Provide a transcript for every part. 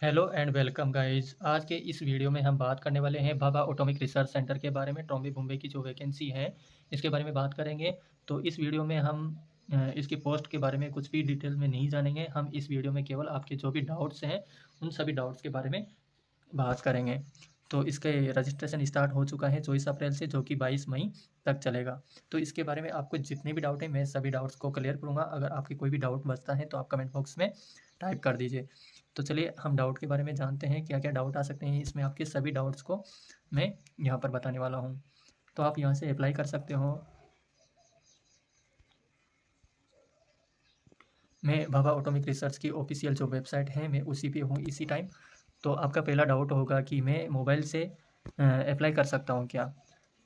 Hello and welcome guys. आज के इस वीडियो में हम बात करने वाले हैं भाभा एटॉमिक रिसर्च सेंटर के बारे में। टोम्बे मुंबई की जो वैकेंसी है इसके बारे में बात करेंगे। तो इस वीडियो में हम इसकी पोस्ट के बारे में कुछ भी डिटेल में नहीं जानेंगे। हम इस वीडियो में केवल आपके जो भी डाउट्स हैं उन सभी डाउट्स के बारे में बात करेंगे। तो इसके रजिस्ट्रेशन स्टार्ट हो चुका है 24 अप्रैल से, जो कि 22 मई तक चलेगा। तो इसके बारे में आपको जितने भी डाउट हैं मैं सभी डाउट्स को क्लियर करूँगा। अगर आपकी कोई भी डाउट बचता है तो आप कमेंट बॉक्स में टाइप कर दीजिए। तो चलिए हम डाउट के बारे में जानते हैं, क्या क्या डाउट आ सकते हैं इसमें। आपके सभी डाउट्स को मैं यहाँ पर बताने वाला हूँ। तो आप यहाँ से अप्लाई कर सकते हो। मैं भाभा एटॉमिक रिसर्च की ऑफिशियल जो वेबसाइट है मैं उसी पे हूँ इसी टाइम। तो आपका पहला डाउट होगा कि मैं मोबाइल से अप्लाई कर सकता हूँ क्या?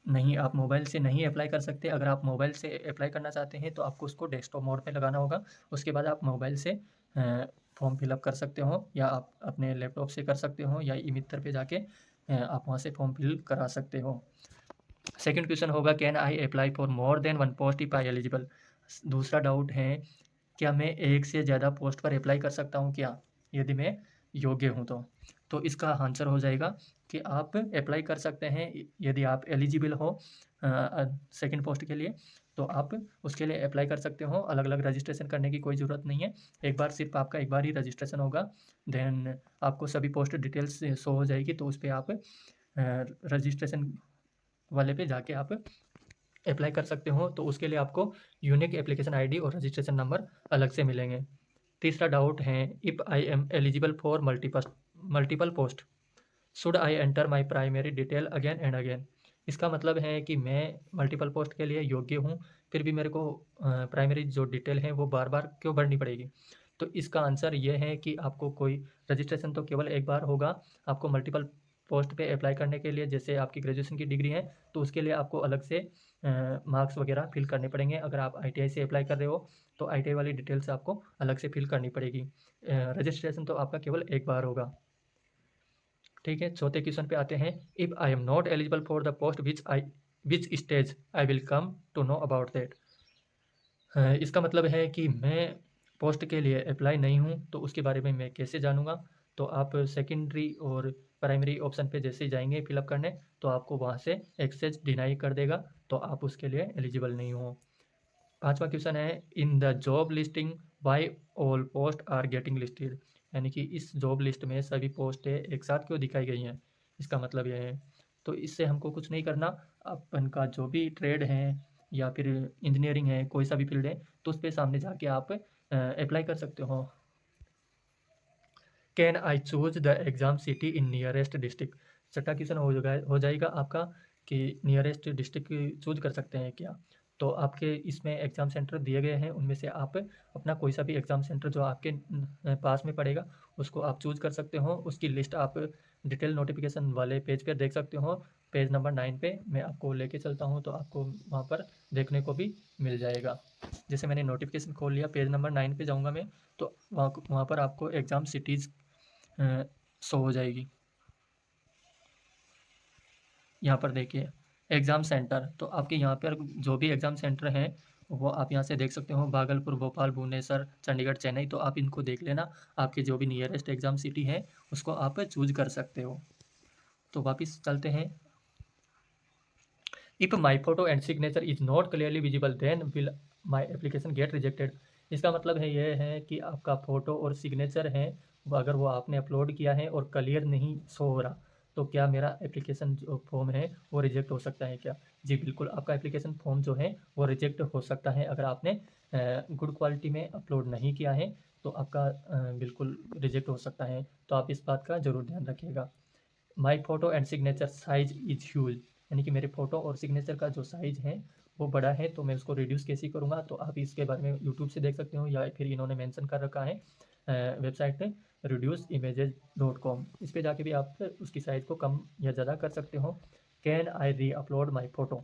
नहीं, आप मोबाइल से नहीं अप्लाई कर सकते। अगर आप मोबाइल से अप्लाई करना चाहते हैं तो आपको उसको डेस्कटॉप मोड पे लगाना होगा। उसके बाद आप मोबाइल से फॉर्म फिलअप कर सकते हो, या आप अपने लैपटॉप से कर सकते हो, या ई मित्र पे जाके आप वहाँ से फॉर्म फिल करा सकते हो। सेकंड क्वेश्चन होगा, can I apply for more than one post if I eligible? दूसरा डाउट है, क्या मैं एक से ज़्यादा पोस्ट पर अप्लाई कर सकता हूँ क्या, यदि मैं योग्य हूँ तो? तो इसका आंसर हो जाएगा कि आप अप्लाई कर सकते हैं यदि आप एलिजिबल हो सेकंड पोस्ट के लिए। तो आप उसके लिए अप्लाई कर सकते हो। अलग अलग रजिस्ट्रेशन करने की कोई ज़रूरत नहीं है। एक बार सिर्फ आपका एक बार ही रजिस्ट्रेशन होगा, देन आपको सभी पोस्ट डिटेल्स शो हो जाएगी। तो उस पर आप रजिस्ट्रेशन वाले पे जाके आप अप्लाई कर सकते हो। तो उसके लिए आपको यूनिक एप्लीकेशन आईडी और रजिस्ट्रेशन नंबर अलग से मिलेंगे। तीसरा डाउट है, if I am eligible for multiple post should I enter my primary detail again and again? इसका मतलब है कि मैं मल्टीपल पोस्ट के लिए योग्य हूँ, फिर भी मेरे को प्राइमरी जो डिटेल है वो बार बार क्यों भरनी पड़ेगी? तो इसका आंसर ये है कि आपको कोई रजिस्ट्रेशन तो केवल एक बार होगा। आपको मल्टीपल पोस्ट पे अप्लाई करने के लिए, जैसे आपकी ग्रेजुएशन की डिग्री है तो उसके लिए आपको अलग से मार्क्स वगैरह फिल करने पड़ेंगे। अगर आप आईटीआई से अप्लाई कर रहे हो तो आईटीआई वाली डिटेल्स आपको अलग से फिल करनी पड़ेगी। रजिस्ट्रेशन तो आपका केवल एक बार होगा। ठीक है, चौथे क्वेश्चन पे आते हैं। If I am not eligible for the post which stage I will come to know about that? इसका मतलब है कि मैं पोस्ट के लिए अप्लाई नहीं हूँ तो उसके बारे में मैं कैसे जानूँगा? तो आप सेकेंडरी और प्राइमरी ऑप्शन पे जैसे ही जाएंगे फिलअप करने, तो आपको वहाँ से एक्सेस डिनाई कर देगा, तो आप उसके लिए एलिजिबल नहीं हो। पांचवा क्वेश्चन है, in the job listing why all post are getting listed? यानी कि इस जॉब लिस्ट में सभी पोस्टें एक साथ क्यों दिखाई गई हैं? इसका मतलब यह है। तो इससे हमको कुछ नहीं करना। अपन का जो भी ट्रेड है या फिर इंजीनियरिंग है, कोई सा भी फील्ड है, तो उस पर सामने जाके आप अप्लाई कर सकते हो। Can I choose the exam city in nearest district? छठा क्वेश्चन हो जाएगा आपका कि नियरेस्ट डिस्ट्रिक्ट चूज कर सकते हैं क्या? तो आपके इसमें एग्ज़ाम सेंटर दिए गए हैं, उनमें से आप अपना कोई सा भी एग्ज़ाम सेंटर जो आपके पास में पड़ेगा उसको आप चूज कर सकते हो। उसकी लिस्ट आप डिटेल नोटिफिकेशन वाले पेज पर देख सकते हो। पेज नंबर 9 पे मैं आपको लेके चलता हूँ, तो आपको वहाँ पर देखने को भी मिल जाएगा। जैसे मैंने नोटिफिकेशन खोल लिया, पेज नंबर 9 पे जाऊँगा मैं, तो वहाँ पर आपको एग्ज़ाम सिटीज़ शो हो जाएगी। यहाँ पर देखिए एग्ज़ाम सेंटर, तो आपके यहाँ पर जो भी एग्ज़ाम सेंटर हैं वो आप यहाँ से देख सकते हो। भागलपुर, भोपाल, भुवनेश्वर, चंडीगढ़, चेन्नई, तो आप इनको देख लेना। आपकी जो भी नियरेस्ट एग्ज़ाम सिटी है उसको आप चूज कर सकते हो। तो वापस चलते हैं। If my photo and signature is not clearly visible then will my application get rejected? इसका मतलब है ये है कि आपका फ़ोटो और सिग्नेचर है अगर वो आपने अपलोड किया है और क्लियर नहीं शो हो रहा, तो क्या मेरा एप्लीकेशन जो फॉर्म है वो रिजेक्ट हो सकता है क्या? जी बिल्कुल, आपका एप्लीकेशन फॉर्म जो है वो रिजेक्ट हो सकता है। अगर आपने गुड क्वालिटी में अपलोड नहीं किया है तो आपका बिल्कुल रिजेक्ट हो सकता है। तो आप इस बात का ज़रूर ध्यान रखिएगा। My photo and signature size is huge, यानी कि मेरे फ़ोटो और सिग्नेचर का जो साइज़ है वो बड़ा है, तो मैं उसको रिड्यूस कैसे करूँगा? तो आप इसके बारे में यूट्यूब से देख सकते हो, या फिर इन्होंने मेंशन कर रखा है वेबसाइट पे reduceimages.com। इस पे जाके भी आप उसकी साइज़ को कम या ज़्यादा कर सकते हो। कैन आई री अपलोड माई फ़ोटो?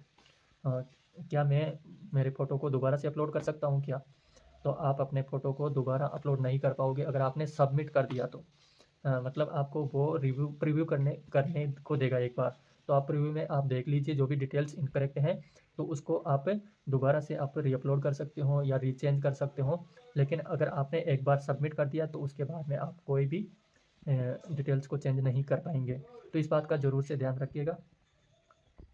क्या मैं मेरे फ़ोटो को दोबारा से अपलोड कर सकता हूँ क्या? तो आप अपने फ़ोटो को दोबारा अपलोड नहीं कर पाओगे अगर आपने सबमिट कर दिया तो। मतलब आपको वो प्रीव्यू करने करने को देगा एक बार। तो आप प्रीव्यू में आप देख लीजिए, जो भी डिटेल्स इनकरेक्ट हैं तो उसको आप दोबारा से आप रीअपलोड कर सकते हो या रीचेंज कर सकते हो। लेकिन अगर आपने एक बार सबमिट कर दिया तो उसके बाद में आप कोई भी डिटेल्स को चेंज नहीं कर पाएंगे। तो इस बात का ज़रूर से ध्यान रखिएगा।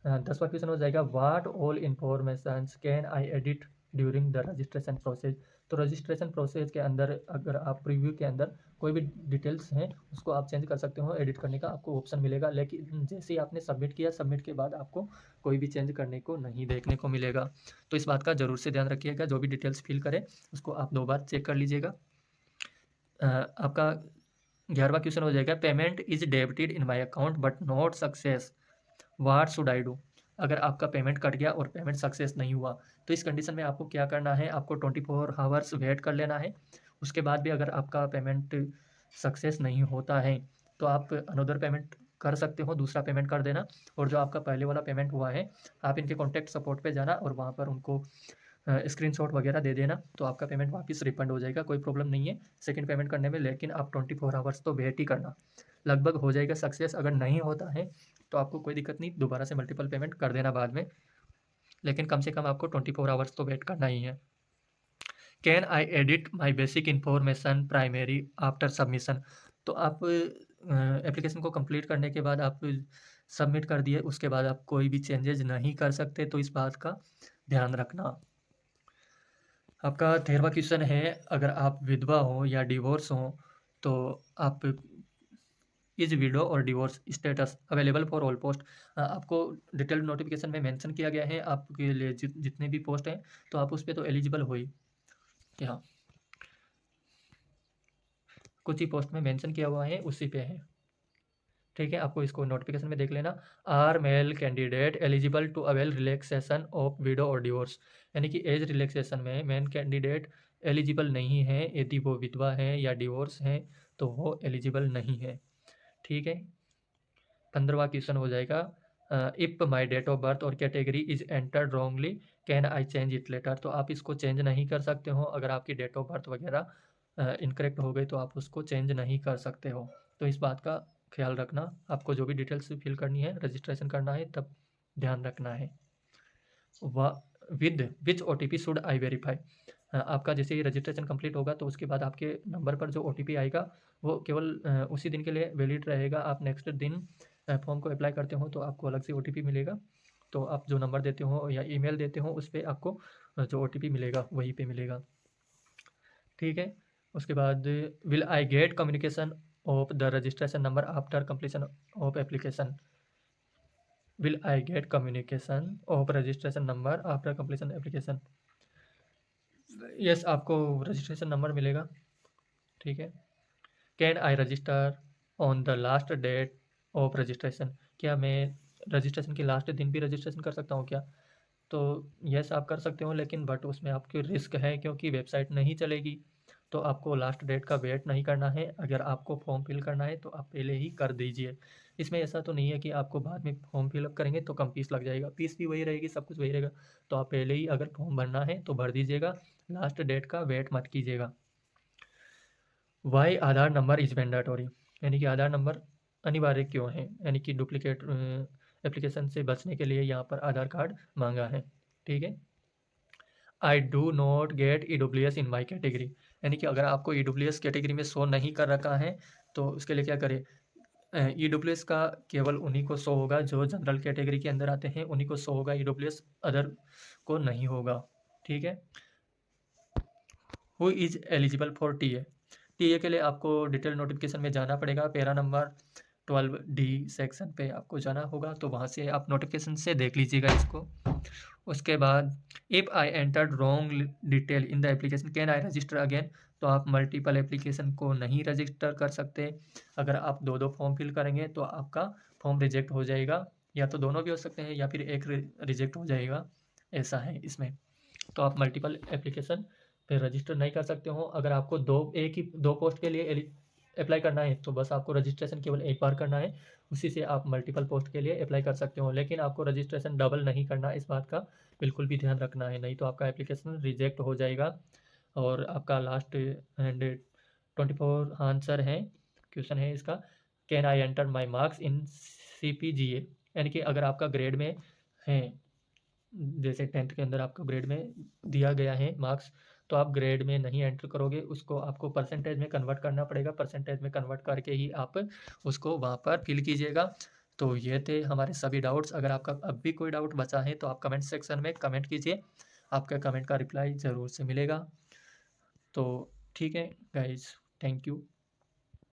10वां क्वेश्चन हो जाएगा, what all information can I edit during the registration process. तो रजिस्ट्रेशन प्रोसेस के अंदर अगर आप प्रीव्यू के अंदर कोई भी डिटेल्स हैं उसको आप चेंज कर सकते हो, एडिट करने का आपको ऑप्शन मिलेगा, लेकिन जैसे ही आपने सबमिट किया, सबमिट के बाद आपको कोई भी चेंज करने को नहीं देखने को मिलेगा। तो इस बात का ज़रूर से ध्यान रखिएगा, जो भी डिटेल्स फिल करें उसको आप 2 बार चेक कर लीजिएगा। आपका 11वां क्वेश्चन हो जाएगा, payment is debited in my account but not success, what should I do. अगर आपका पेमेंट कट गया और पेमेंट सक्सेस नहीं हुआ तो इस कंडीशन में आपको क्या करना है, आपको 24 आवर्स वेट कर लेना है। उसके बाद भी अगर आपका पेमेंट सक्सेस नहीं होता है तो आप अनदर पेमेंट कर सकते हो, दूसरा पेमेंट कर देना। और जो आपका पहले वाला पेमेंट हुआ है आप इनके कॉन्टैक्ट सपोर्ट पे जाना और वहाँ पर उनको स्क्रीनशॉट वगैरह दे देना, तो आपका पेमेंट वापस रिफंड हो जाएगा, कोई प्रॉब्लम नहीं है सेकंड पेमेंट करने में। लेकिन आप 24 आवर्स तो वेट ही करना, लगभग हो जाएगा सक्सेस। अगर नहीं होता है तो आपको कोई दिक्कत नहीं, दोबारा से मल्टीपल पेमेंट कर देना बाद में, लेकिन कम से कम आपको 24 आवर्स तो वेट करना ही है। Can I edit my basic information primary after submission. तो आप एप्लीकेशन को कंप्लीट करने के बाद आप सबमिट कर दिए, उसके बाद आप कोई भी चेंजेज नहीं कर सकते, तो इस बात का ध्यान रखना। आपका 13वां क्वेश्चन है, अगर आप विधवा हो या डिवोर्स हो तो आप इज विडो और divorce status available for all post. आपको डिटेल्ड नोटिफिकेशन में मेंशन किया गया है आपके लिए जितने भी पोस्ट हैं, तो आप उस पर तो एलिजिबल हो ही कि हाँ, कुछ ही पोस्ट में मेंशन किया हुआ है उसी पे है, ठीक है। आपको इसको नोटिफिकेशन में देख लेना। Are male candidate eligible to avail relaxation of widow और डिवोर्स, यानी कि एज रिलैक्सेशन में मेन कैंडिडेट एलिजिबल नहीं है, यदि वो विधवा है या डिवोर्स है तो वो एलिजिबल नहीं है, ठीक है। 15वां क्वेश्चन हो जाएगा, if my date of birth और category is entered wrongly can I change it later. तो आप इसको चेंज नहीं कर सकते हो, अगर आपकी डेट ऑफ बर्थ वगैरह इनकरेक्ट हो गई तो आप उसको चेंज नहीं कर सकते हो। तो इस बात का ख्याल रखना, आपको जो भी डिटेल्स फिल करनी है, रजिस्ट्रेशन करना है, तब ध्यान रखना है। With which O T P should I verify. आपका जैसे ही रजिस्ट्रेशन कंप्लीट होगा तो उसके बाद आपके नंबर पर जो ओ टी पी आएगा वो केवल उसी दिन के लिए वैलिड रहेगा। आप नेक्स्ट दिन फॉर्म को अप्लाई करते हो तो आपको अलग से ओ टी पी मिलेगा, तो आप जो नंबर देते हो या ईमेल देते हो उस पर आपको जो ओ टी पी मिलेगा वहीं पे मिलेगा, ठीक है। उसके बाद will I get communication of the registration number after completion of application. Will I get communication of registration number after completion application. Yes, आपको रजिस्ट्रेशन नंबर मिलेगा, ठीक है। Can I register on the last date of registration. क्या मैं registration के last दिन भी registration कर सकता हूँ क्या? तो यस, आप कर सकते हो, लेकिन बट उसमें आपकी रिस्क है क्योंकि वेबसाइट नहीं चलेगी, तो आपको लास्ट डेट का वेट नहीं करना है। अगर आपको फॉर्म फिल करना है तो आप पहले ही कर दीजिए। इसमें ऐसा तो नहीं है कि आपको बाद में फॉर्म फिलअप करेंगे तो कम फीस लग जाएगा, फीस भी वही रहेगी, सब कुछ वही रहेगा। तो आप पहले ही अगर फॉर्म भरना है तो भर दीजिएगा, लास्ट डेट का वेट मत कीजिएगा। Why Aadhaar number is mandatory, यानी कि आधार नंबर अनिवार्य क्यों है, यानी कि डुप्लीकेट एप्लीकेशन से बचने के लिए यहाँ पर आधार कार्ड मांगा है, ठीक है। I do not gate E W S in my category, यानी कि अगर आपको ई डब्ल्यू एस कैटेगरी में शो नहीं कर रखा है तो उसके लिए क्या करें, ई डब्ल्यू एस का केवल उन्हीं को शो होगा जो जनरल कैटेगरी के अंदर आते हैं, उन्हीं को शो होगा ई डब्ल्यू एस, अदर को नहीं होगा, ठीक है। Who is eligible for T A. T A के लिए आपको डिटेल नोटिफिकेशन में जाना पड़ेगा, पैरा नंबर 12D सेक्शन पे आपको जाना होगा, तो वहाँ से आप नोटिफिकेशन से देख लीजिएगा इसको। उसके बाद if I entered wrong detail in the application can I register again. तो आप मल्टीपल एप्लीकेशन को नहीं रजिस्टर कर सकते, अगर आप दो फॉर्म फिल करेंगे तो आपका फॉर्म रिजेक्ट हो जाएगा, या तो दोनों भी हो सकते हैं या फिर एक रिजेक्ट हो जाएगा, ऐसा है इसमें। तो आप मल्टीपल एप्लीकेशन पे रजिस्टर नहीं कर सकते हो। अगर आपको एक ही दो पोस्ट के लिए अप्लाई करना है तो बस आपको रजिस्ट्रेशन केवल एक बार करना है, उसी से आप मल्टीपल पोस्ट के लिए अप्लाई कर सकते हो, लेकिन आपको रजिस्ट्रेशन डबल नहीं करना, इस बात का बिल्कुल भी ध्यान रखना है, नहीं तो आपका एप्लीकेशन रिजेक्ट हो जाएगा। और आपका लास्ट एंड 24 आंसर है, क्वेश्चन है इसका, can I enter my marks in CPGA, यानी कि अगर आपका ग्रेड में है, जैसे 10th के अंदर आपका ग्रेड में दिया गया है मार्क्स, तो आप ग्रेड में नहीं एंटर करोगे, उसको आपको परसेंटेज में कन्वर्ट करना पड़ेगा। परसेंटेज में कन्वर्ट करके ही आप उसको वहाँ पर फिल कीजिएगा। तो ये थे हमारे सभी डाउट्स। अगर आपका अब भी कोई डाउट बचा है तो आप कमेंट सेक्शन में कमेंट कीजिए, आपका कमेंट का रिप्लाई ज़रूर से मिलेगा। तो ठीक है गाइज़, थैंक यू।